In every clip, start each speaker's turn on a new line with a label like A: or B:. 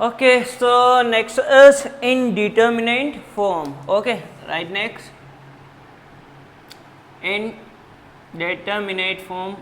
A: Okay, so next is indeterminate form. Okay, right next. Indeterminate form.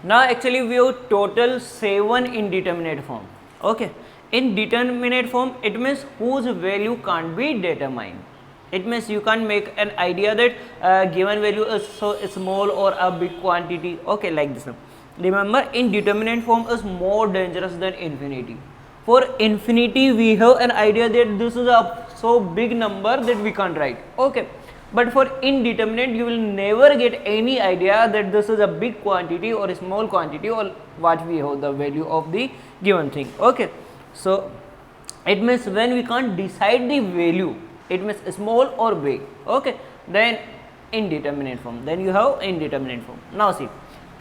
A: Now actually we have total 7 indeterminate form. Okay, indeterminate form, it means whose value can't be determined. It means you can't make an idea that given value is so small or a big quantity. Okay, like this. Remember, indeterminate form is more dangerous than infinity. For infinity we have an idea that this is a so big number that we can't write. Okay, but for indeterminate you will never get any idea that this is a big quantity or a small quantity or what we have the value of the given thing. Okay, so it means when we can't decide the value, it means small or big. Okay, then indeterminate form, then you have indeterminate form. Now see,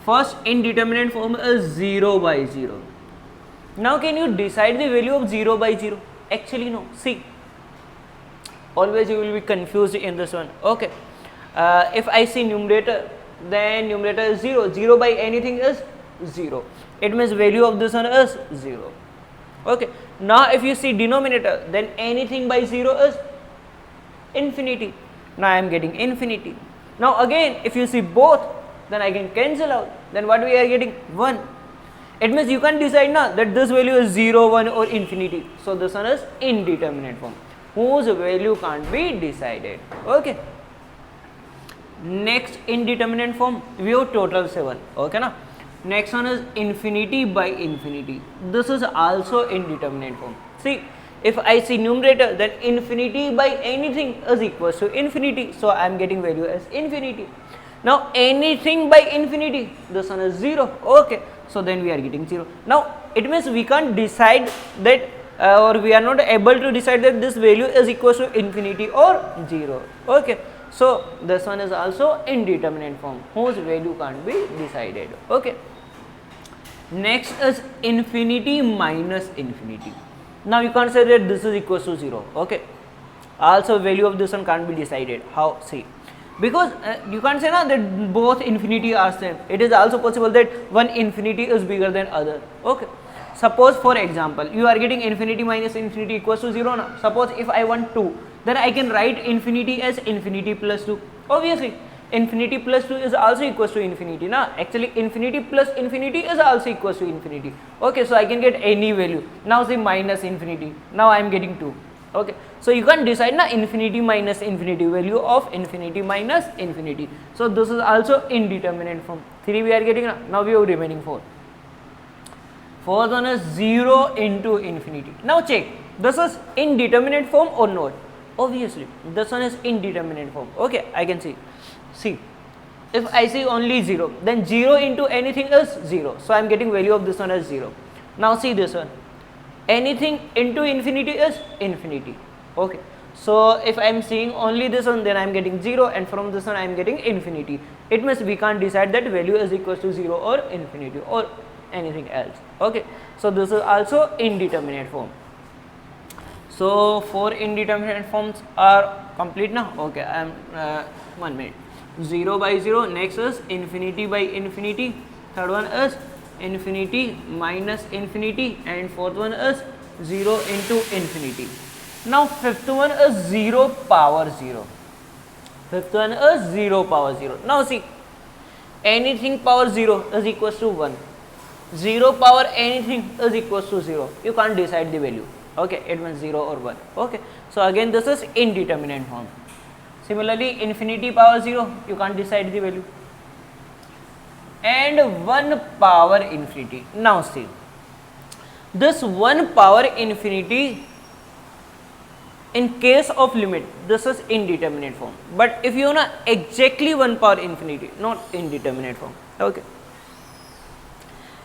A: first indeterminate form is 0 by 0. Now can you decide the value of 0 by 0? Actually no. See, always you will be confused in this one. Okay, if I see numerator, then numerator is 0. 0 by anything is 0. It means value of this one is 0. Okay, now if you see denominator, then anything by 0 is infinity. Now I am getting infinity. Now again if you see both, then I can cancel out. Then what we are getting? 1. It means you can't decide now that this value is 0, 1 or infinity. So this one is indeterminate form, whose value can't be decided. Okay, next indeterminate form, we have total 7. Okay na. Next one is infinity by infinity. This is also indeterminate form. See, if I see numerator, then infinity by anything is equal to infinity, so I am getting value as infinity. Now anything by infinity, this one is 0. Okay, so then we are getting 0. Now it means we can't decide that or we are not able to decide that this value is equal to infinity or 0. Okay, so this one is also indeterminate form, whose value can't be decided. Okay, next is infinity minus infinity. Now you can't say that this is equal to 0. Okay, also value of this one can't be decided. How? See, because you can't say now that both infinity are same. It is also possible that one infinity is bigger than other. Okay, suppose for example you are getting infinity minus infinity equals to 0 now. Suppose if I want 2, then I can write infinity as infinity plus 2. Obviously infinity plus 2 is also equals to infinity na. Actually infinity plus infinity is also equals to infinity. Okay, so I can get any value. Now say minus infinity, now I am getting 2. Okay, so you can't decide na infinity minus infinity, value of infinity minus infinity. So this is also indeterminate form. 3 we are getting na. Now we have remaining 4. Fourth one is 0 into infinity. Now check, this is indeterminate form or not? Obviously this one is indeterminate form. Okay, I can see. See, if I see only 0, then 0 into anything is 0, so I am getting value of this one as 0. Now see this one, anything into infinity is infinity. Okay, so if I am seeing only this one, then I am getting 0, and from this one I am getting infinity. It means we can't decide that value is equal to 0 or infinity or anything else. Okay, so this is also indeterminate form. So 4 indeterminate forms are complete now. Okay, I am 1 minute. 0 by 0, next is infinity by infinity, third one is infinity minus infinity, and fourth one is 0 into infinity. Now fifth one is 0 power 0. Fifth one is 0 power 0. Now see, anything power 0 is equals to 1. 0 power anything is equals to 0. You can't decide the value. Okay, it means 0 or 1. Okay, so again this is indeterminate form. Similarly, infinity power 0, you can't decide the value. And 1 power infinity. Now see, this 1 power infinity, in case of limit, this is indeterminate form. But if you know exactly 1 power infinity, not indeterminate form. Okay,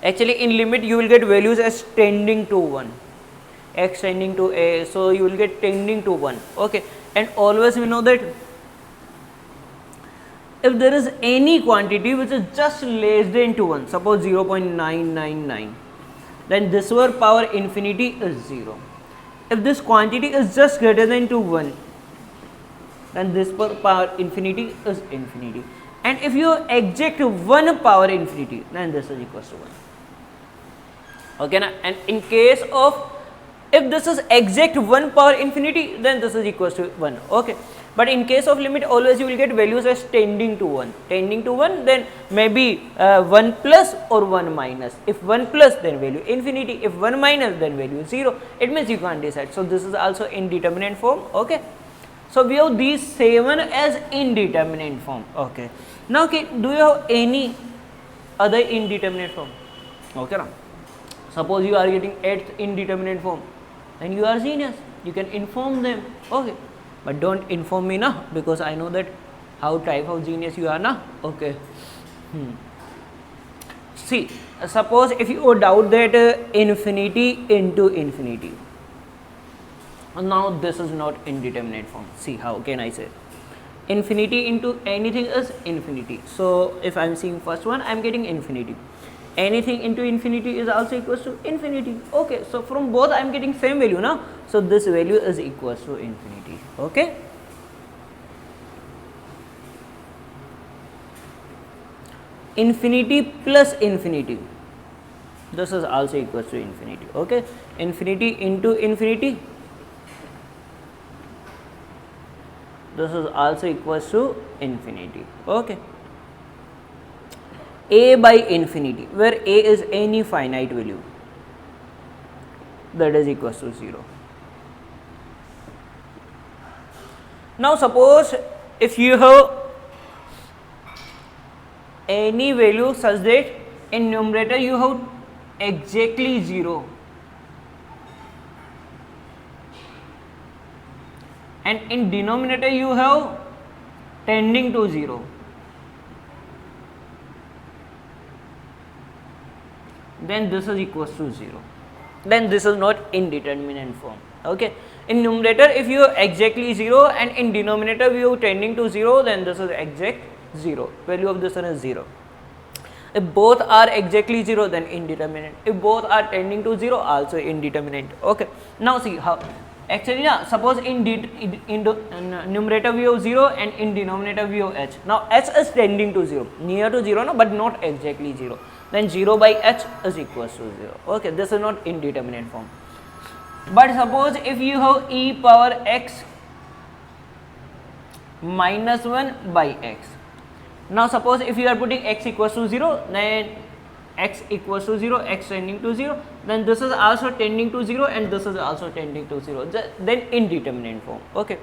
A: actually in limit you will get values as tending to 1, x tending to a, so you will get tending to 1. Okay, and always we know that if there is any quantity which is just less than to 1, suppose 0.999, then this word power infinity is 0. If this quantity is just greater than to 1, then this power infinity is infinity. And if you exact 1 power infinity, then this is equals to 1. Okay na? And in case of, if this is exact 1 power infinity, then this is equals to 1. Okay, but in case of limit, always you will get values as tending to 1. Tending to 1, then maybe 1 plus or 1 minus. If 1 plus, then value infinity. If 1 minus, then value 0. It means you can't decide. So this is also indeterminate form. Okay, so we have these 7 as indeterminate form. Okay, now okay, do you have any other indeterminate form? Okay now, suppose you are getting 8th indeterminate form, then you are genius, you can inform them. Okay, but don't inform me now, because I know that how type of genius you are now. Okay, see, suppose if you doubt that infinity into infinity, now this is not indeterminate form. See, how can I say infinity into anything is infinity? So if I am seeing first one, I am getting infinity. Anything into infinity is also equals to infinity. Okay, so from both I am getting same value now, so this value is equals to infinity. Okay, infinity plus infinity, this is also equals to infinity. Okay, infinity into infinity, this is also equals to infinity. Okay, a by infinity, where a is any finite value, that is equals to 0. Now suppose if you have any value such that in numerator you have exactly 0 and in denominator you have tending to 0, then this is equals to 0. Then this is not indeterminate form. Okay, in numerator if you have exactly 0 and in denominator we have tending to 0, then this is exact 0, value of this one is 0. If both are exactly 0, then indeterminate. If both are tending to 0, also indeterminate. Okay, now see how actually now suppose in numerator we have 0 and in denominator we have h. Now h is tending to 0, near to 0 no, but not exactly 0, then 0 by h is equals to 0. Okay, this is not indeterminate form. But suppose if you have e power x minus 1 by x, now suppose if you are putting x equals to 0, then x equals to 0, x tending to 0, then this is also tending to 0 and this is also tending to 0, then indeterminate form. Okay,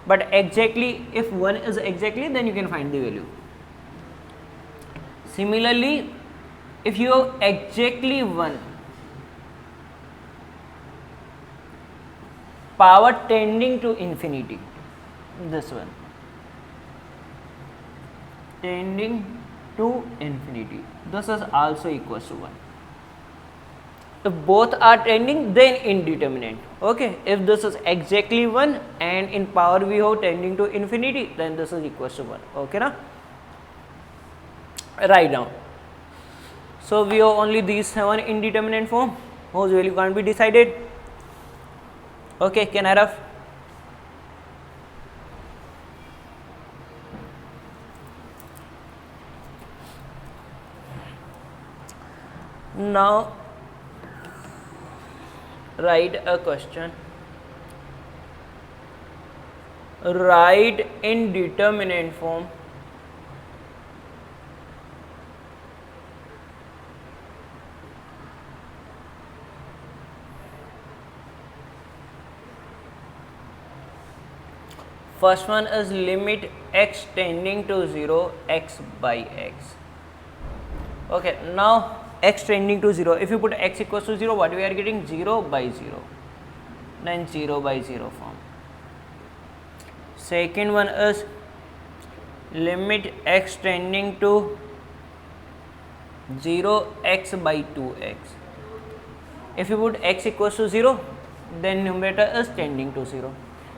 A: but exactly, if 1 is exactly, then you can find the value. Similarly, if you have exactly 1 power tending to infinity, this one tending to infinity, this is also equals to 1. If both are tending, then indeterminate. Okay, if this is exactly 1 and in power we have tending to infinity, then this is equals to 1. Okay na, write down. So we have only these 7 indeterminate form whose value can't be decided. Okay, can I have? Now write a question. Write in determinant form first one is limit x tending to 0 x by x. Okay, now x tending to 0, if you put x equals to 0, what we are getting? 0 by 0, then 0 by 0 form. Second one is limit x tending to 0 x by 2x. If you put x equals to 0, then numerator is tending to 0.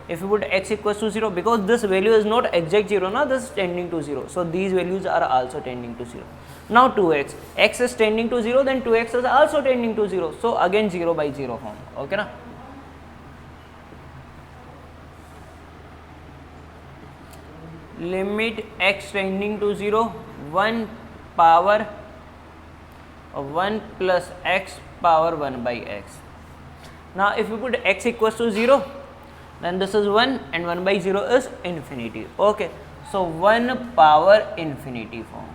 A: If you put x equals to 0, because this value is not exact 0 now, this is tending to 0, so these values are also tending to 0. Now 2x, x is tending to 0, then 2x is also tending to 0, so again 0 by 0 form. Okay na? limit x tending to 0, 1 power 1 plus x power 1 by x. Now if you put x equals to 0, then this is 1 and 1 by 0 is infinity. Okay, so 1 power infinity form.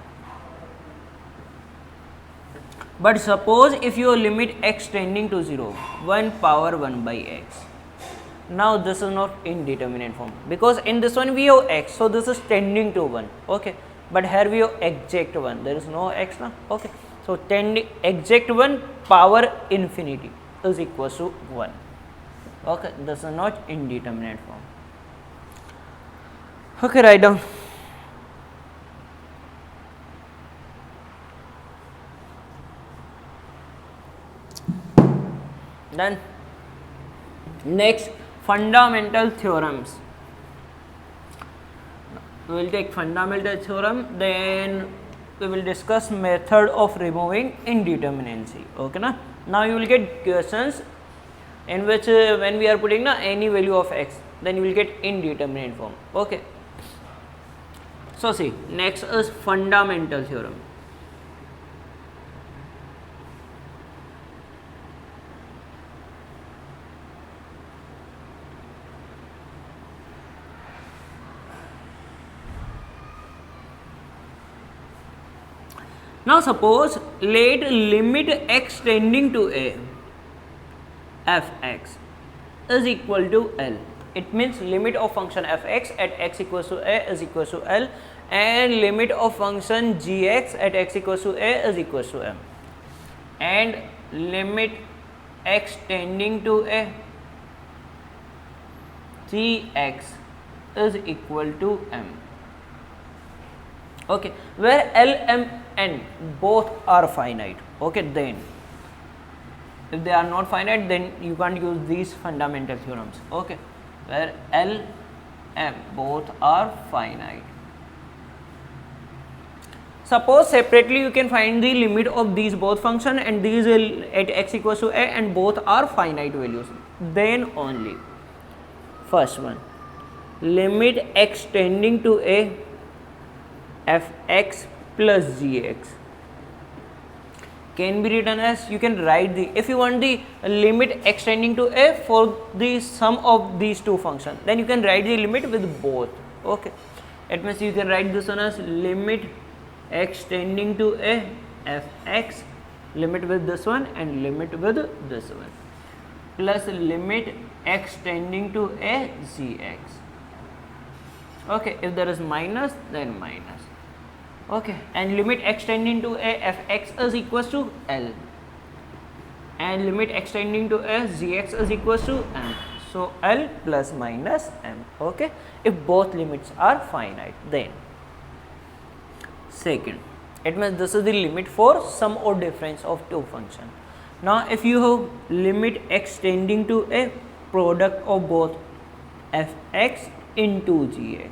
A: But suppose if you limit x tending to 0, 1 power 1 by x. Now this is not indeterminate form, because in this one we have x, so this is tending to 1. Okay, but here we have exact 1, there is no x now. Okay, so tending exact 1 power infinity is equals to 1. Okay, this is not indeterminate form. Okay, write down. Then next, fundamental theorems. We will take fundamental theorem, then we will discuss method of removing indeterminacy. Okay na? Now you will get questions in which when we are putting any value of x, then you will get indeterminate form. Okay, so see, next is fundamental theorem. Now suppose let limit x tending to a fx is equal to L. It means limit of function fx at x equals to a is equals to L, and limit of function gx at x equals to a is equals to m, and limit x tending to a gx is equal to m. Okay, where L, M, N both are finite. Okay, then if they are not finite, then you can't use these fundamental theorems. Okay, where L, M both are finite. Suppose separately you can find the limit of these both function, and these will at x equals to a, and both are finite values. Then only first one, limit x tending to a fx plus gx can be written as, you can write the, if you want the limit x tending to a for the sum of these two functions, then you can write the limit with both. Okay, it means you can write this one as limit x tending to a fx, limit with this one and limit with this one, plus limit x tending to a gx. Okay, if there is minus, then minus. Okay, and limit x tending to a fx is equals to L, and limit x tending to a gx is equals to m. So L plus minus m. Okay, if both limits are finite, then second, it means this is the limit for sum or difference of two functions. Now if you have limit x tending to a product of both fx into gx,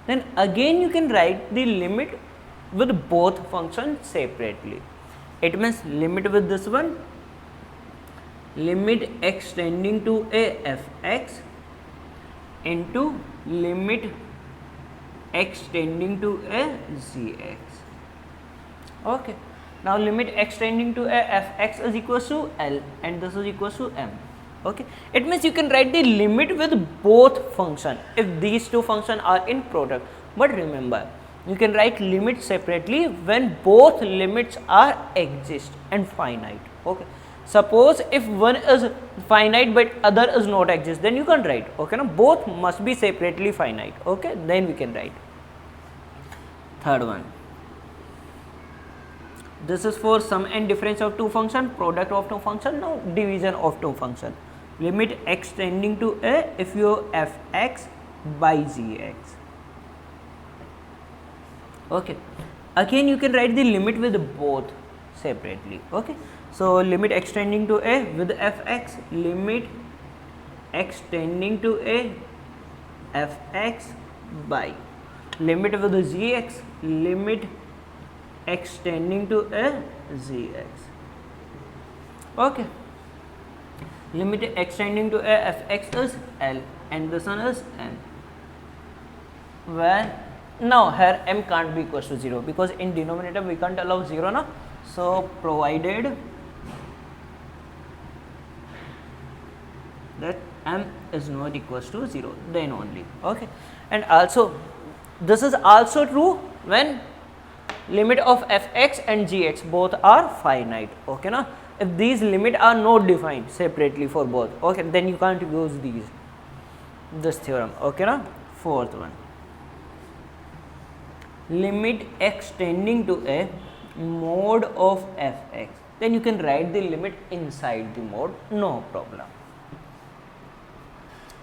A: then again you can write the limit with both functions separately. It means limit with this one, limit x tending to a fx into limit x tending to a gx. Okay, now limit x tending to a fx is equals to L, and this is equals to m. Okay, it means you can write the limit with both function if these two functions are in product. But remember, you can write limit separately when both limits are exist and finite. Okay, suppose if one is finite but other is not exist, then you can write. Okay, now both must be separately finite. Okay, then we can write. Third one, this is for sum and difference of two function, product of two function, now division of two function. Limit x tending to a if you have fx by gx. Okay, again you can write the limit with both separately. Okay, so limit x tending to a with fx, limit x tending to a fx by limit with the gx, limit x tending to a gx. Okay, limit x tending to a fx is L, and this one is n, where Now here m can't be equals to 0 because in denominator we can't allow 0 na. So provided that m is not equals to 0, then only. Okay, and also this is also true when limit of fx and gx both are finite. Okay na, if these limit are not defined separately for both, okay, then you can't use this theorem. Okay na. Fourth one, limit x tending to a mode of fx, then you can write the limit inside the mode, no problem.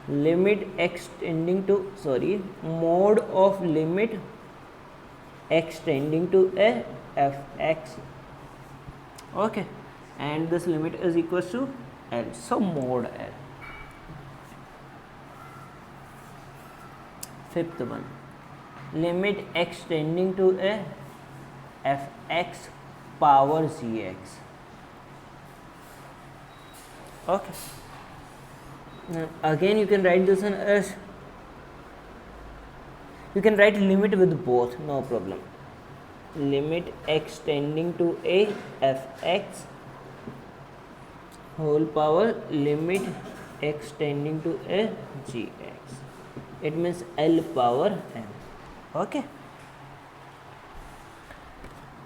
A: Limit x tending to, sorry, mode of limit x tending to a fx, okay, and this limit is equals to L, so mode L. Fifth one, limit x tending to a fx power gx, okay. Now again you can write this one as, you can write limit with both, no problem. Limit x tending to a fx whole power limit x tending to a gx, it means L power m, okay.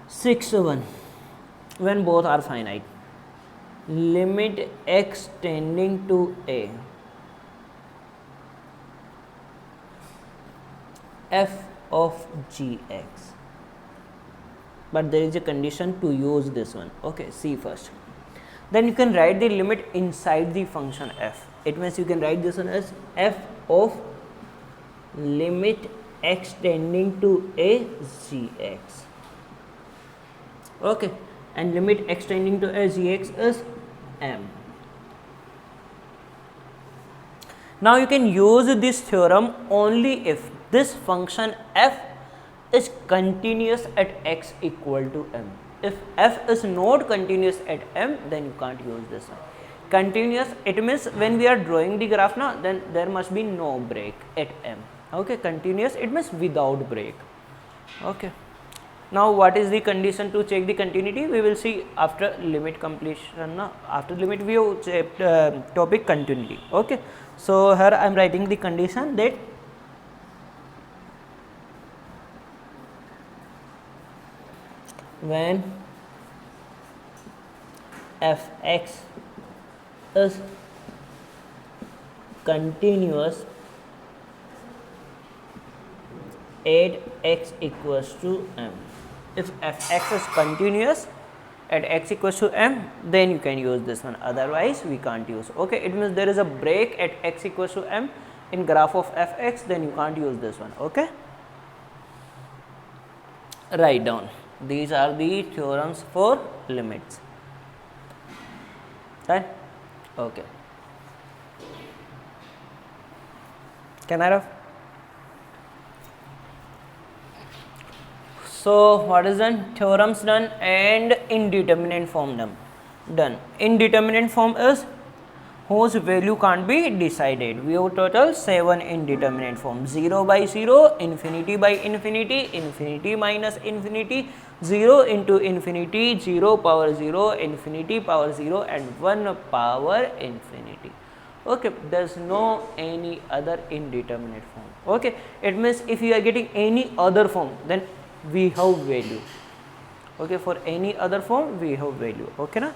A: Sixth one, when both are finite, limit x tending to a f of gx, but there is a condition to use this one, okay. See first, then you can write the limit inside the function f, it means you can write this one as f of limit x tending to a gx, okay, and limit x tending to a gx is m. Now you can use this theorem only if this function f is continuous at x equal to m. If f is not continuous at m, then you can't use this one. Continuous, it means when we are drawing the graph now, then there must be no break at m, okay. Continuous, it means without break, okay. Now what is the condition to check the continuity, we will see after limit completion, after limit view topic continuity, okay. So here I am writing the condition that when fx is continuous at x equals to m. If fx is continuous at x equals to m, then you can use this one, otherwise we can't use, okay. It means there is a break at x equals to m in graph of fx, then you can't use this one, okay. Write down, these are the theorems for limits, right? Okay, can I have? So what is done? Theorems done and indeterminate form done. Indeterminate form is whose value can't be decided. We have total 7 indeterminate form: 0 by 0, infinity by infinity, infinity minus infinity, 0 into infinity, 0 power 0, infinity power 0, and 1 power infinity. Okay, there is no any other indeterminate form. Okay, it means if you are getting any other form, then we have value, okay. For any other form we have value, okay na.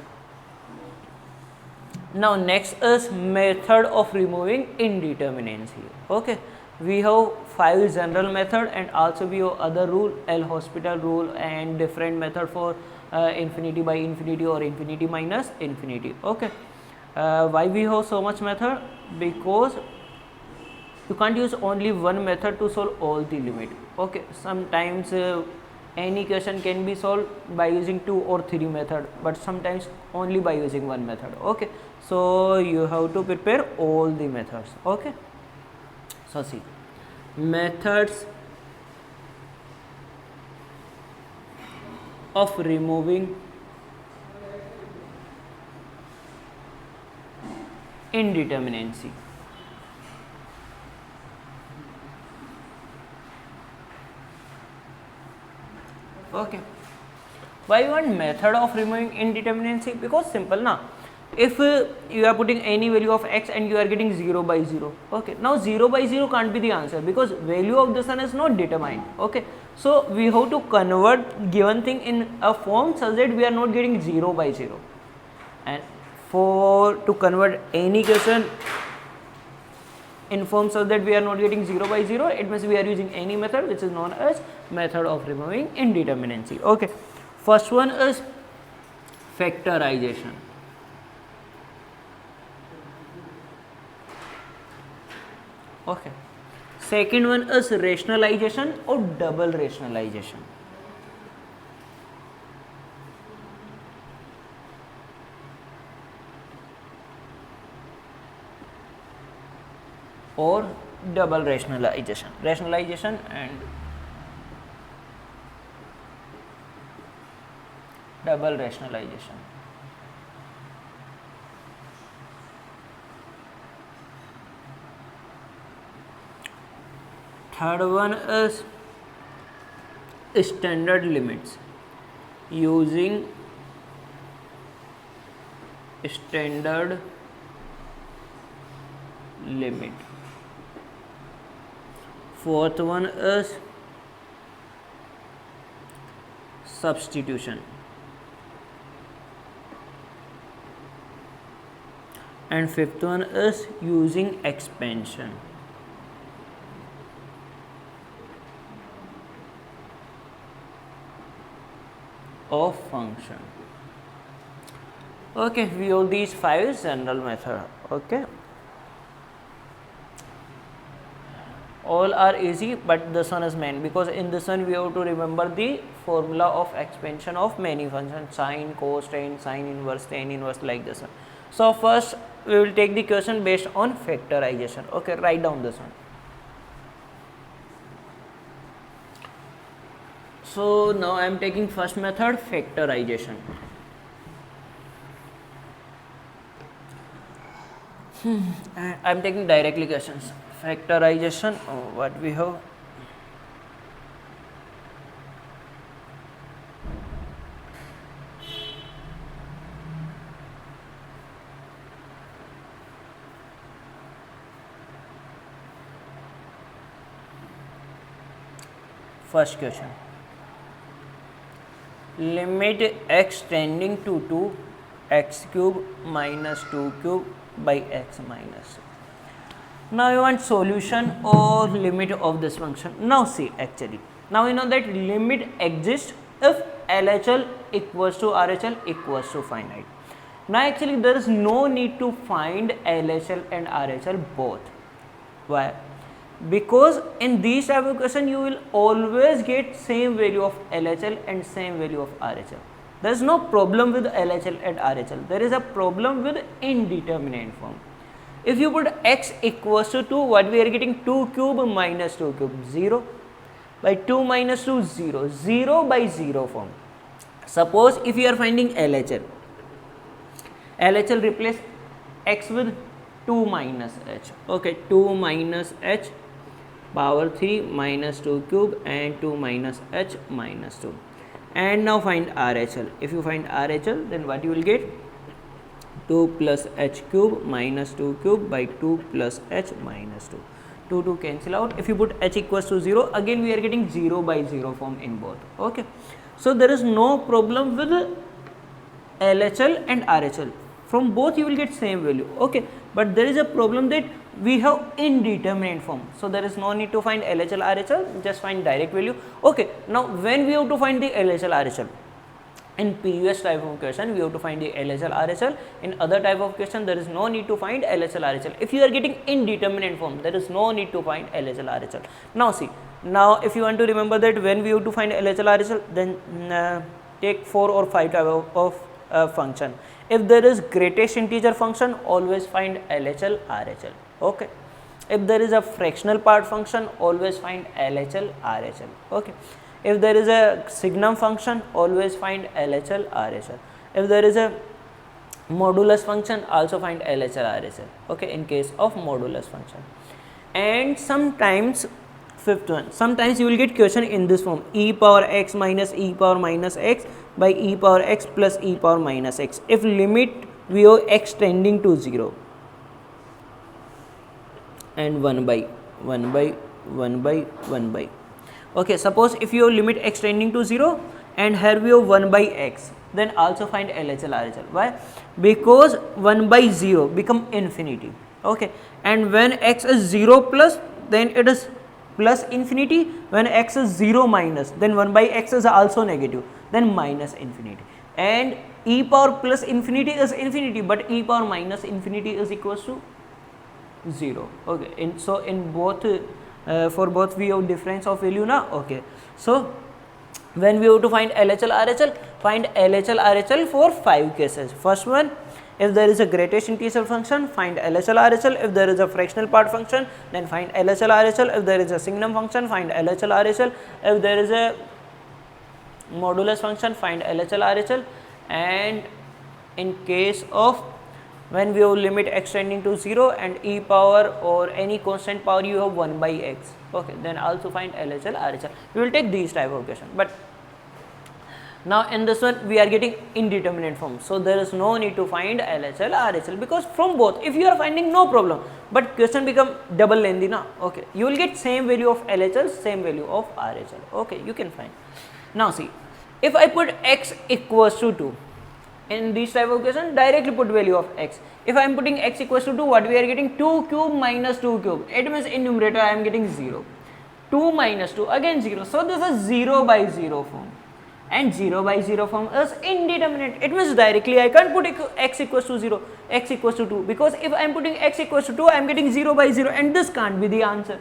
A: Now next is method of removing indeterminacy, okay. We have 5 general method and also we have other rule, L'Hospital rule, and different method for infinity by infinity or infinity minus infinity, okay. Why we have so much method? Because you can't use only one method to solve all the limit, okay. Sometimes any question can be solved by using 2 or 3 method, but sometimes only by using one method, okay. So you have to prepare all the methods, okay. So see, methods of removing indeterminacy. Okay. Why you want method of removing indeterminacy? Because simple na. If you are putting any value of x and you are getting 0 by 0, okay, now 0 by 0 can't be the answer because value of the sun is not determined, okay. So we have to convert given thing in a form such that we are not getting 0 by 0, and to convert any question in form such that we are not getting 0 by 0, it means we are using any method which is known as method of removing indeterminacy. Okay, first one is factorization. Okay, second one is rationalization or double rationalization. Or double rationalization and double rationalization. Third one is standard limits, using standard limit. Fourth one is substitution, and fifth one is using expansion. Of function. Okay, we have these 5 general method. Okay, all are easy, but this one is main because in this one we have to remember the formula of expansion of many functions: sine, cos, tan, sine inverse, tan inverse, like this one. So first we will take the question based on factorization. Okay, write down this one. So now I am taking first method, factorization. I am taking directly questions. Factorization, what we have? First question. Limit x tending to 2 x cube minus 2 cube by x minus. Now you want solution or limit of this function. Now see, actually now you know that limit exists if LHL equals to RHL equals to finite. Now actually there is no need to find LHL and RHL both. Why? Because in these type of question you will always get same value of LHL and same value of RHL. There is no problem with LHL and RHL. There is a problem with indeterminate form. If you put x equals to 2, what we are getting? 2 cube minus 2 cube, 0 by 2 minus 2, 0, 0 by 0 form. Suppose if you are finding LHL, LHL replace x with 2 minus h. Okay, 2 minus h power 3 minus 2 cube and 2 minus h minus 2. And now find RHL. If you find RHL, then what you will get? 2 plus h cube minus 2 cube by 2 plus h minus 2. 2 cancel out. If you put h equals to 0, again we are getting 0 by 0 form in both. Okay, so there is no problem with LHL and RHL. From both you will get same value. Okay, but there is a problem that we have indeterminate form, so there is no need to find LHL RHL, just find direct value. Okay, now when we have to find the LHL RHL? In previous type of question we have to find the LHL RHL. In other type of question there is no need to find LHL RHL. If you are getting indeterminate form, there is no need to find LHL RHL. Now see, now if you want to remember that when we have to find LHL RHL, then take 4 or 5 type of function. If there is greatest integer function, always find LHL RHL. Okay, if there is a fractional part function, always find LHL RHL. Okay, if there is a signum function, always find LHL RHL. If there is a modulus function, also find LHL RHL. Okay, in case of modulus function. And sometimes fifth one, sometimes you will get question in this form, e power x minus e power minus x by e power x plus e power minus x if limit v of x tending to 0 and 1 by 1 by 1 by 1 by. Okay, suppose if your limit x tending to 0 and here we have 1 by x, then also find LHL RHL. Why? Because 1 by 0 become infinity. Okay, and when x is 0 plus, then it is plus infinity. When x is 0 minus, then 1 by x is also negative, then minus infinity. And e power plus infinity is infinity, but e power minus infinity is equals to 0. Okay, so in both for both we have difference of value now. Okay, so when we have to find LHL RHL, find LHL RHL for 5 cases. First one, if there is a greatest integral function, find LHL RHL. If there is a fractional part function, then find LHL RHL. If there is a signum function, find LHL RHL. If there is a modulus function, find LHL RHL. And in case of when we have limit x tending to 0 and e power or any constant power you have 1 by x, okay, then also find LHL RHL. We will take these type of question. But now in this one we are getting indeterminate form, so there is no need to find LHL RHL, because from both if you are finding no problem, but question become double lengthy now. Okay, you will get same value of LHL, same value of RHL. Okay, you can find. Now see, if I put x equals to 2 in this type of question, directly put value of x. If I am putting x equals to 2, what we are getting? 2 cube minus 2 cube. It means in numerator I am getting 0. 2 minus 2 again 0. So this is 0 by 0 form. And 0 by 0 form is indeterminate. It means directly I can't put x equals to 0, x equals to 2, because if I am putting x equals to 2, I am getting 0 by 0, and this can't be the answer,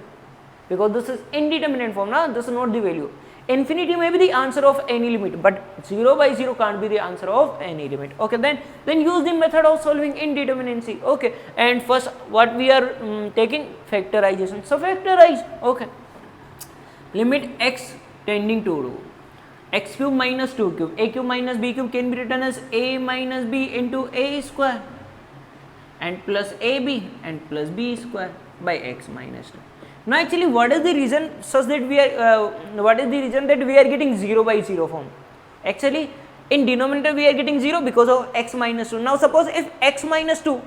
A: because this is indeterminate form. Now this is not the value. Infinity may be the answer of any limit, but 0 by 0 can't be the answer of any limit. Okay, then use the method of solving indeterminacy. Okay, and first what we are taking? Factorization. So factorize. Okay, limit x tending to 2, x cube minus 2 cube, a cube minus b cube can be written as a minus b into a square and plus ab and plus b square by x minus 2. Now actually what is the reason such that we are what is the reason that we are getting 0 by 0 form? Actually in denominator we are getting 0 because of x minus 2. Now suppose if x minus 2,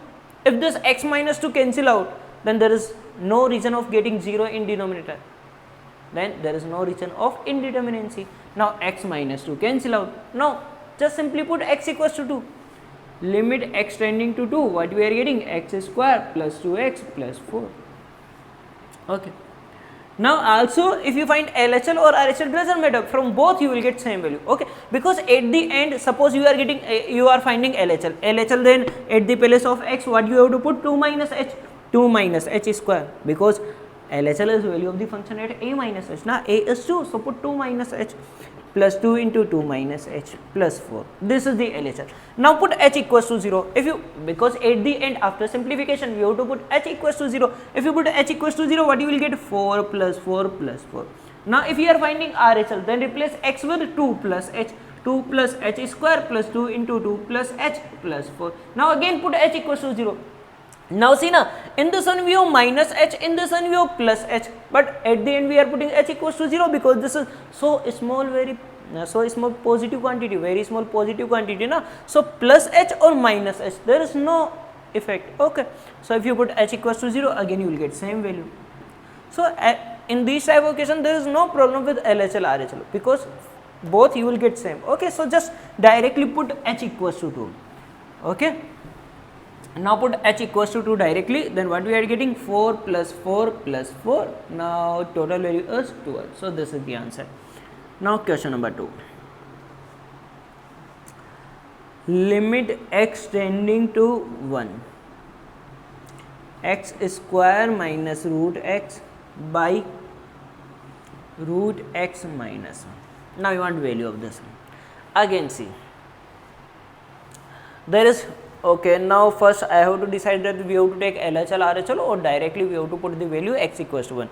A: if this x minus 2 cancel out, then there is no reason of getting 0 in denominator, then there is no reason of indeterminacy. Now x minus 2 cancel out. Now just simply put x equals to 2. Limit x tending to 2, what we are getting? X square plus 2x plus 4. Okay. Now also if you find LHL or RHL, doesn't matter, from both you will get same value. Okay, because at the end suppose you are getting you are finding LHL, then at the place of x what you have to put? 2 minus h square, because LHL is value of the function at a minus h. Now a is 2, so put 2 minus h plus 2 into 2 minus h plus 4. This is the LHL. Now put h equals to 0. If you, because at the end after simplification we have to put h equals to 0. If you put h equals to 0, what you will get? 4 plus 4 plus 4. Now if you are finding RHL, then replace x with 2 plus h. 2 plus h square plus 2 into 2 plus h plus 4. Now again put h equals to 0. Now see now, in this one we have minus h, in this one we have plus h, but at the end we are putting h equals to 0 because this is so small, so small positive quantity, very small positive quantity na. So plus h or minus h, there is no effect. Okay, so if you put h equals to 0, again you will get same value. So in this type of occasion there is no problem with LHL RHL, because both you will get same. Okay, so just directly put h equals to 2. Okay, now put h equals to 2 directly, then what we are getting? 4 plus 4 plus 4. Now total value is 12. So this is the answer. Now question number 2. Limit x tending to 1, x square minus root x by root x minus 1. Now you want value of this. Again see, there is, okay, now first I have to decide that we have to take LHL RHL or directly we have to put the value x equals to 1.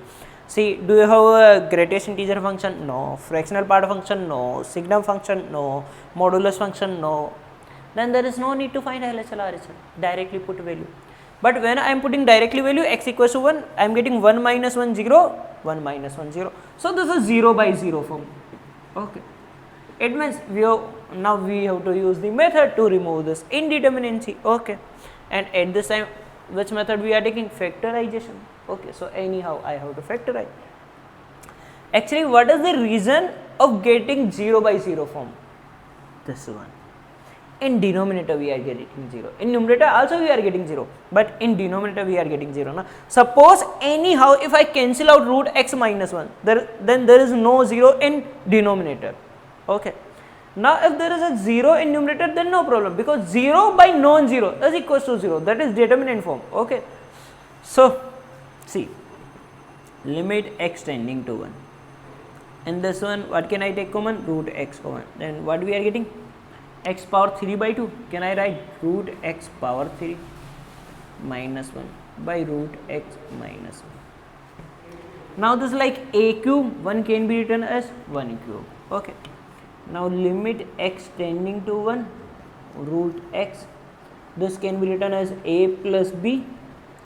A: See, do you have a greatest integer function? No. Fractional part function? No. Signum function? No. Modulus function? No. Then there is no need to find LHL RHL. Directly put value. But when I am putting directly value x equals to 1, I am getting 1 minus 1 0, 1 minus 1 0. So this is 0 by 0 form. Okay, it means now we have to use the method to remove this indeterminacy. Okay, and at this time which method we are taking? Factorization. Okay, so anyhow I have to factorize. Actually, what is the reason of getting 0 by 0 form? This one. In denominator we are getting 0, in numerator also we are getting 0, but in denominator we are getting 0. Now suppose anyhow if I cancel out root x minus 1, then there is no 0 in denominator. Okay, now if there is a 0 in numerator, then no problem, because 0 by non-zero is equals to 0, that is determinant form. Okay, so see, limit x tending to 1. In this one, what can I take common? Root x common. Then what we are getting? X power 3 by 2. Can I write root x power 3 minus 1 by root x minus 1. Now this is like a cube, 1 can be written as 1 cube. Okay. Now limit x tending to 1, root x. This can be written as a plus b,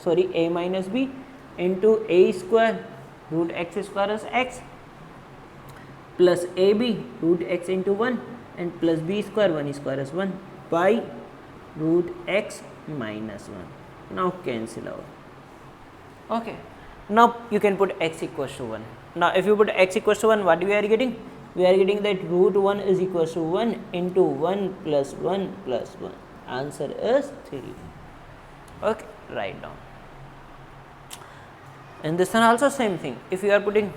A: a minus b into a square, root x square is x, plus ab, root x into 1, and plus b square, 1 square is 1 by root x minus 1. Now cancel out. Okay. Now you can put x equals to 1. Now if you put x equals to 1, what we are getting? We are getting that root 1 is equals to 1 into 1 plus 1 plus 1. Answer is 3. Okay, write down. And this one also same thing. If you are putting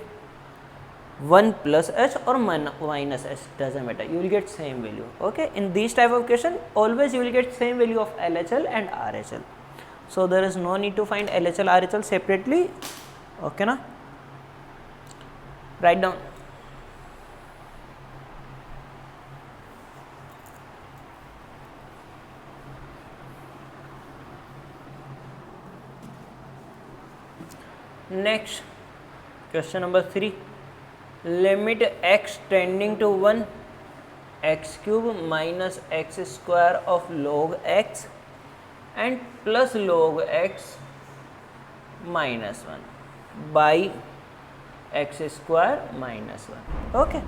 A: 1 plus h or minus h, doesn't matter, you will get same value. Okay, in these type of question always you will get same value of LHL and RHL. So there is no need to find LHL RHL separately. Okay na? Write down. Next, question number 3. Limit x tending to 1, x cube minus x square of log x and plus log x minus 1 by x square minus 1. Okay.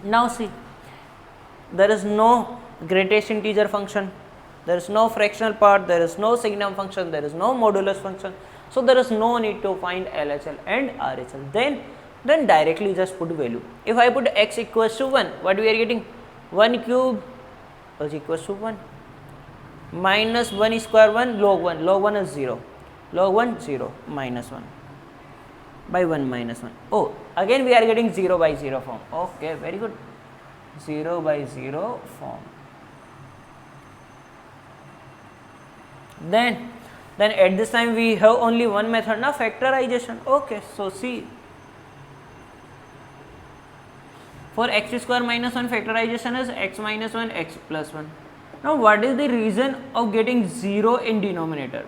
A: Now see, there is no greatest integer function, there is no fractional part, there is no signum function, there is no modulus function. So there is no need to find LHL and RHL. Then directly just put value. If I put x equals to 1, what we are getting? 1 cube is equals to 1 minus 1 square 1, log 1. Log 1 is 0. Log 1 0 minus 1 by 1 minus 1. Oh, again we are getting 0 by 0 form. Okay, very good. 0 by 0 form. Then at this time we have only one method now, factorization. Okay, so see, for x square minus 1 factorization is x minus 1 x plus 1. Now what is the reason of getting 0 in denominator?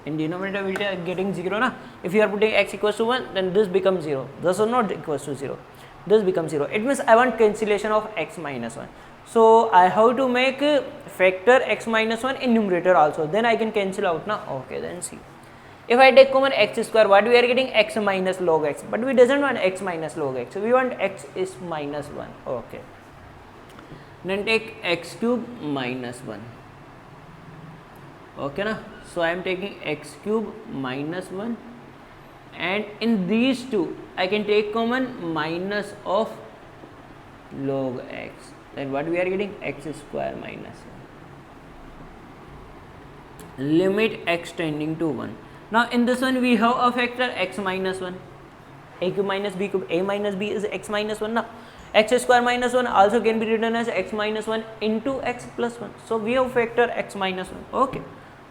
A: In denominator we are getting 0 na. If you are putting x equals to 1, then this becomes 0. This is not equals to 0. This becomes 0. It means I want cancellation of x minus 1. So I have to make factor x minus 1 in numerator also. Then I can cancel out now. Okay, then see. If I take common x square, what we are getting? X minus log x. But we doesn't want x minus log x. So we want x is minus 1. Okay. Then take x cube minus 1. Okay na. So I am taking x cube minus 1. And in these two, I can take common minus of log x. Then what we are getting? X square minus 1. Limit x tending to 1. Now in this one we have a factor x minus 1. A cube minus b cube. A minus b is x minus 1 now. X square minus 1 also can be written as x minus 1 into x plus 1. So we have factor x minus 1. Okay.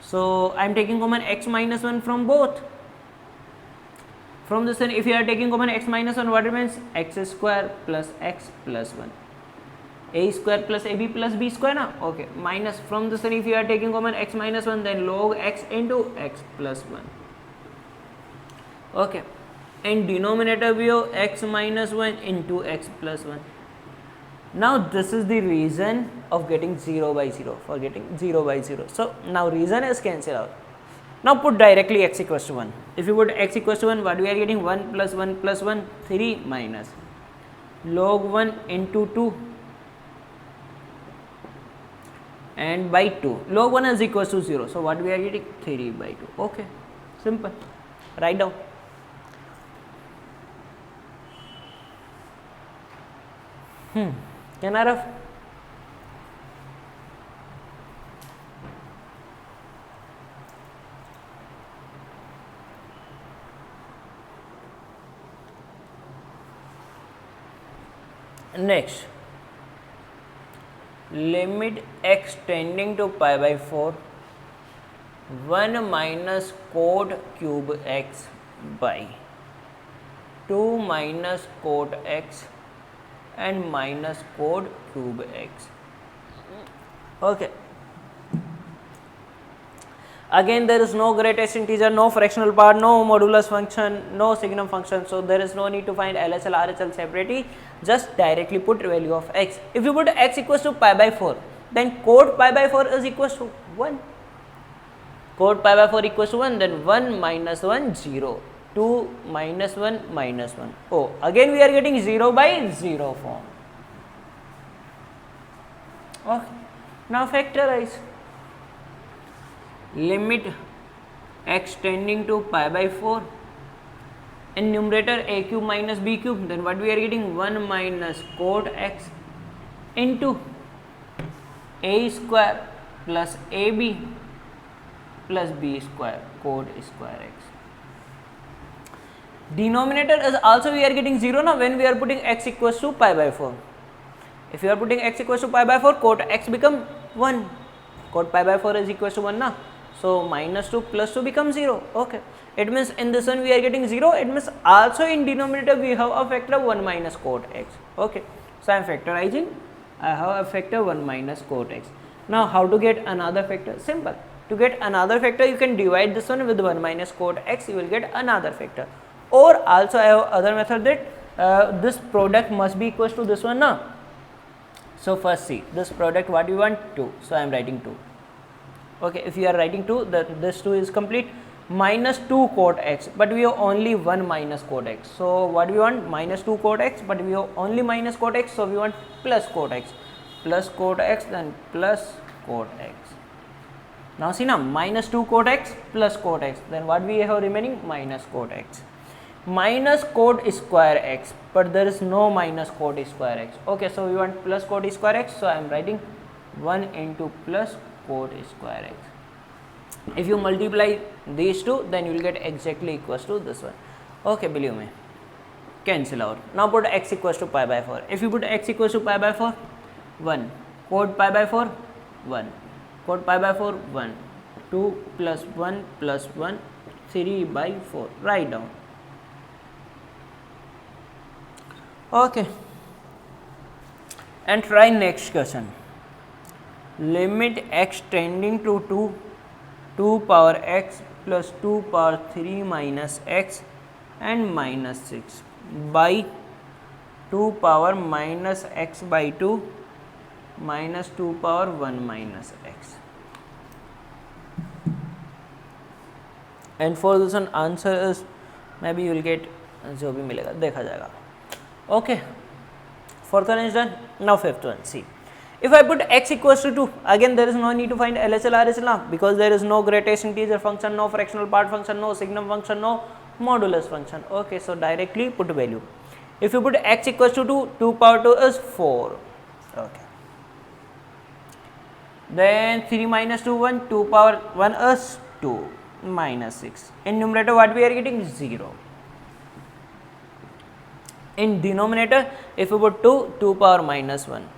A: So I am taking common x minus 1 from both. From this one, if you are taking common x minus 1, what remains? X square plus x plus 1. A square plus ab plus b square now. Okay, minus from this one, if you are taking common x minus 1, then log x into x plus 1. Okay, in denominator we have x minus 1 into x plus 1. Now this is the reason of getting 0 by 0, for getting 0 by 0. So now reason is cancelled out. Now put directly x equals to 1. If you put x equals to 1, what we are getting? 1 plus 1 plus 1, 3 minus log 1 into 2 and by 2. Log 1 is equals to 0. So what we are getting? 3 by 2. Okay, simple. Write down. Can I have? Next, limit x tending to pi by 4, 1 minus cot cube x by 2 minus cot x and minus cot cube x. Okay. Again, there is no greatest integer, no fractional part, no modulus function, no signum function. So there is no need to find LHL, RHL separately. Just directly put value of x. If you put x equals to pi by 4, then cot pi by 4 is equals to 1. Cot pi by 4 equals to 1, then 1 minus 1, 0. 2 minus 1 minus 1. Oh, again we are getting 0 by 0 form. Okay. Now factorize. Limit x tending to pi by 4. In numerator a cube minus b cube, then what we are getting? 1 minus cot x into a square plus ab plus b square cot square x. Denominator is also we are getting 0 now when we are putting x equals to pi by 4. If you are putting x equals to pi by 4, cot x become 1. Cot pi by 4 is equals to 1 now. So minus 2 plus 2 becomes 0. Okay. It means in this one we are getting 0. It means also in denominator we have a factor of 1 minus cot x. Okay. So I am factorizing. I have a factor 1 minus cot x. Now how to get another factor? Simple. To get another factor, you can divide this one with 1 minus cot x. You will get another factor. Or also I have other method that this product must be equals to this one now. So first see this product, what you want? 2. So I am writing 2. Okay, if you are writing 2, that this 2 is complete. Minus 2 cot x, but we have only 1 minus cot x. So what we want? Minus 2 cot x, but we have only minus cot x. So we want plus cot x. Plus cot x, then plus cot x. Now see now, minus 2 cot x plus cot x. Then what we have remaining? Minus cot x. Minus cot square x, but there is no minus cot square x. Okay, so we want plus cot square x. So I am writing 1 into plus cot square x. If you multiply these two, then you will get exactly equals to this one. Okay, believe me. Cancel out. Now put x equals to pi by 4. If you put x equals to pi by 4, 1. Cot pi by 4, 1. Cot pi by 4, 1. 2 plus 1 plus 1, 3 by 4. Write down. Okay. And try next question. Limit x tending to 2 power x plus 2 power 3 minus x and minus 6 by 2 power minus x by 2 minus 2 power 1 minus x. And for this one answer is maybe you will get जो भी मिलेगा देखा जाएगा. Okay, fourth one is done. Now fifth one. See, if I put x equals to 2, again there is no need to find LHL RHL now, because there is no greatest integer function, no fractional part function, no signum function, no modulus function. Okay, so directly put value. If you put x equals to 2, 2 power 2 is 4. Okay. Then 3 minus 2, 1, 2 power 1 is 2 minus 6. In numerator what we are getting? 0. In denominator, if you put 2, 2 power minus 1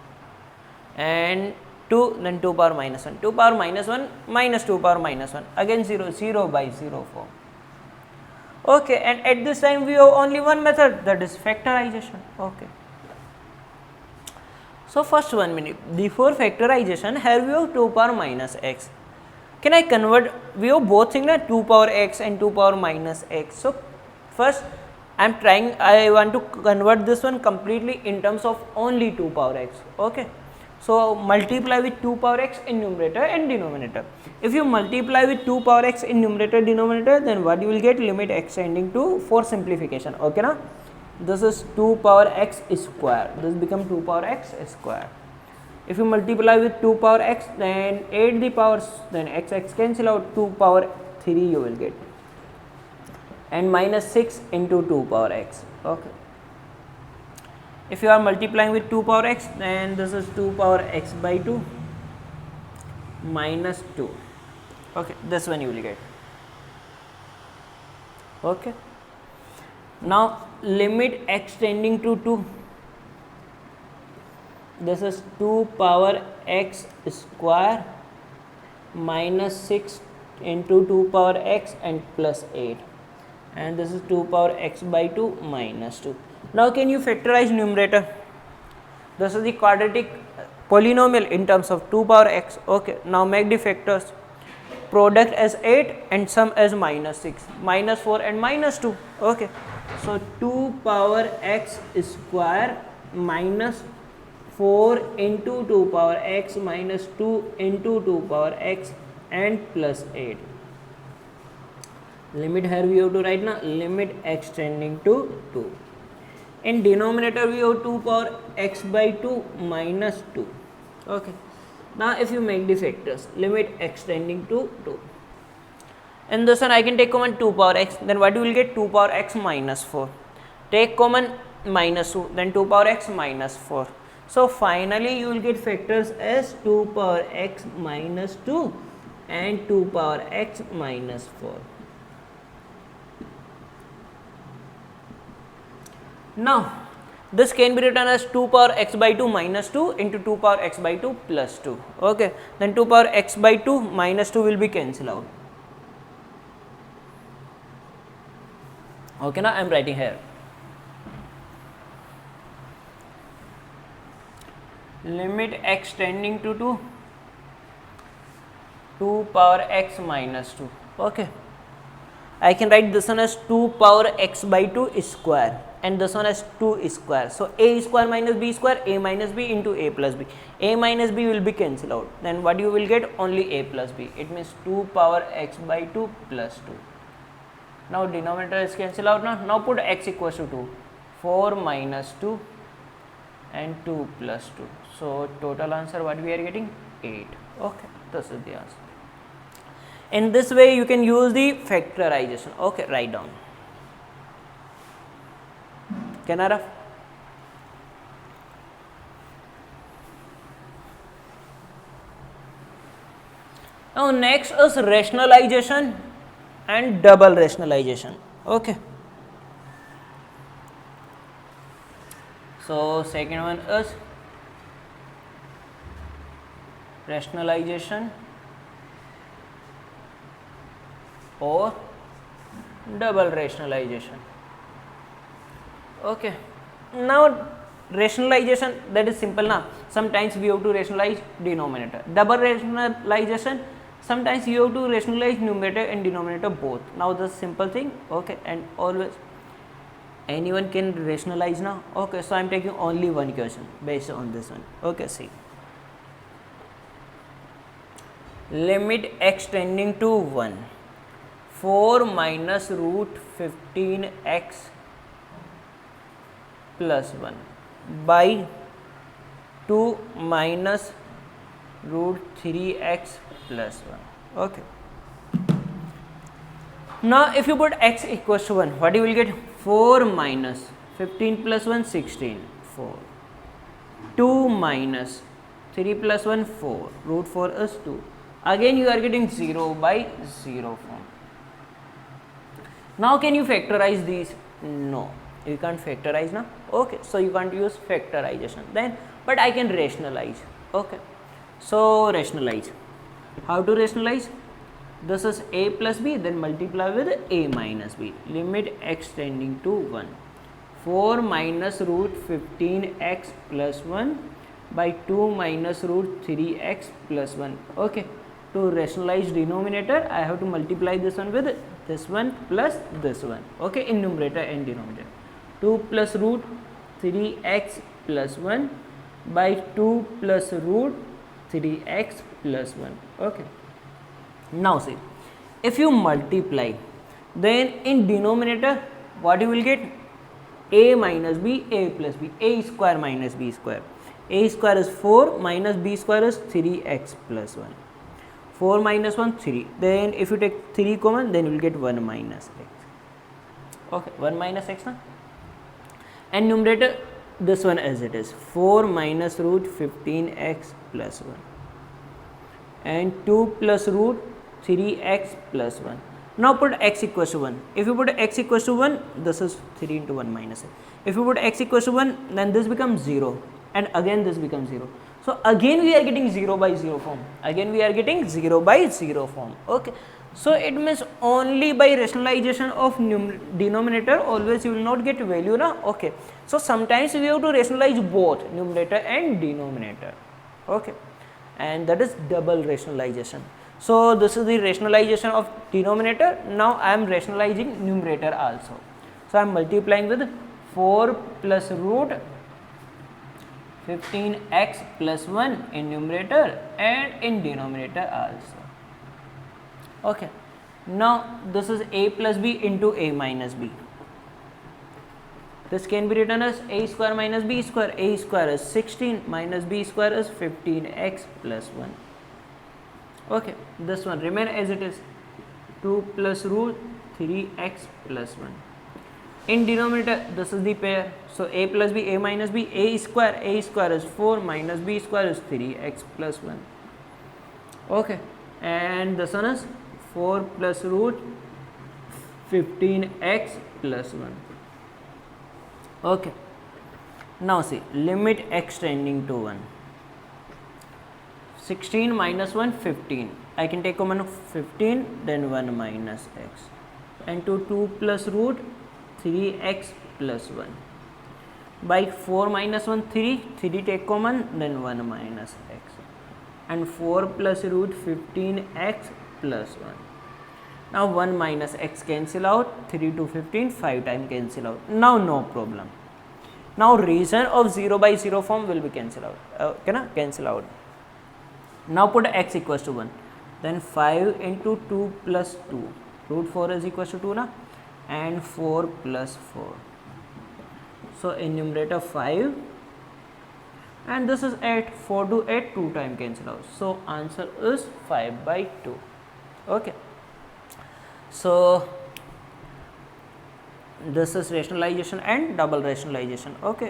A: and 2, then 2 power minus 1, 2 power minus 1 minus 2 power minus 1, again 0, 0 by 0 form. Okay, and at this time we have only one method, that is factorization. Okay. So first 1 minute, before factorization, here we have 2 power minus x. Can I convert, we have both things, 2 power x and 2 power minus x. So first I want to convert this one completely in terms of only 2 power x. Okay. So multiply with 2 power x in numerator and denominator. If you multiply with 2 power x in numerator denominator, then what you will get? Limit x tending to, for simplification, okay na? This is 2 power x square. This become 2 power x square. If you multiply with 2 power x, then 8 the powers, then x cancel out, 2 power 3 you will get, and minus 6 into 2 power x. Okay. If you are multiplying with 2 power x, then this is 2 power x by 2 minus 2. Okay, this one you will get. Okay. Now limit x tending to 2. This is 2 power x square minus 6 into 2 power x and plus 8, and this is 2 power x by 2 minus 2. Now can you factorize numerator? This is the quadratic polynomial in terms of 2 power x. Okay, now make the factors. Product as 8 and sum as minus 6, minus 4 and minus 2. Okay, so 2 power x square minus 4 into 2 power x minus 2 into 2 power x and plus 8. Limit here we have to write now, limit x tending to 2. In denominator we have 2 power x by 2 minus 2. Okay. Now if you make the factors, limit x tending to 2. In this one I can take common 2 power x, then what you will get? 2 power x minus 4. Take common minus 2, then 2 power x minus 4. So finally you will get factors as 2 power x minus 2 and 2 power x minus 4. Now this can be written as 2 power x by 2 minus 2 into 2 power x by 2 plus 2. Okay, then 2 power x by 2 minus 2 will be cancelled out. Okay, now I am writing here. Limit x tending to 2 power x minus 2. Okay, I can write this one as 2 power x by 2 square and this one as 2 square. So a square minus b square, a minus b into a plus b. A minus b will be cancelled out. Then what you will get? Only a plus b. It means 2 power x by 2 plus 2. Now denominator is cancelled out now. Now put x equals to 2. 4 minus 2 and 2 plus 2. So total answer what we are getting? 8. Okay, this is the answer. In this way you can use the factorization. Okay, write down. Can I have? Now next is rationalization and double rationalization. Okay. So second one is rationalization or double rationalization. Okay, now rationalization, that is simple now. Sometimes we have to rationalize denominator. Double rationalization, sometimes you have to rationalize numerator and denominator both. Now the simple thing. Okay, and always anyone can rationalize now. Okay, so I am taking only one question based on this one. Okay, see, limit x tending to 1, 4 minus root 15x plus 1 by 2 minus root 3x plus 1. Okay. Now if you put x equals to 1, what you will get? 4 minus 15 plus 1, 16, 4. 2 minus 3 plus 1, 4. Root 4 is 2. Again you are getting 0 by 0 form. Now can you factorize these? No, you can't factorize now. Okay, so you can't use factorization then, but I can rationalize. Okay, so rationalize. How to rationalize? This is a plus b, then multiply with a minus b. Limit x tending to 1. 4 minus root 15x plus 1 by 2 minus root 3x plus 1. Okay, to rationalize denominator, I have to multiply this one with this one plus this one. Okay, in numerator and denominator. 2 plus root 3x plus 1 by 2 plus root 3x plus 1. Okay. Now see, if you multiply, then in denominator what you will get? A minus b, a plus b, a square minus b square. A square is 4 minus b square is 3x plus 1. 4 minus 1, 3. Then if you take 3 common, then you will get 1 minus x. Okay, 1 minus x now. And numerator, this one as it is, 4 minus root 15x plus 1 and 2 plus root 3x plus 1. Now put x equals to 1. If you put x equals to 1, this is 3 into 1 minus x. If you put x equals to 1, then this becomes 0 and again this becomes 0. So again we are getting 0 by 0 form. Again we are getting 0 by 0 form. Okay. So it means only by rationalization of denominator always you will not get value na. Okay. So sometimes we have to rationalize both numerator and denominator. Okay. And that is double rationalization. So this is the rationalization of denominator. Now I am rationalizing numerator also. So I am multiplying with 4 plus root 15x plus 1 in numerator and in denominator also. Okay. Now this is a plus b into a minus b. This can be written as a square minus b square. A square is 16 minus b square is 15x plus 1. Okay, this one remain as it is, 2 plus root 3x plus 1. In denominator, this is the pair. So a plus b, a minus b, a square is 4 minus b square is 3x plus 1. Okay, and this one is 4 plus root 15x plus 1. Okay, now see, limit x tending to 1. 16 minus 1, 15. I can take common 15, then 1 minus x. And to 2 plus root 3x plus 1. By 4 minus 1, 3. 3 take common, then 1 minus x. And 4 plus root 15x plus 1. Now 1 minus x cancel out. 3 to 15, 5 times cancel out. Now no problem. Now region of 0 by 0 form will be cancel out. Cancel out. Now put x equals to 1. Then 5 into 2 plus 2. Root 4 is equals to 2 na? And 4 plus 4. So in numerator 5. And this is 8. 4 to 8, 2 times cancel out. So answer is 5 by 2. Okay. So this is rationalization and double rationalization. Okay.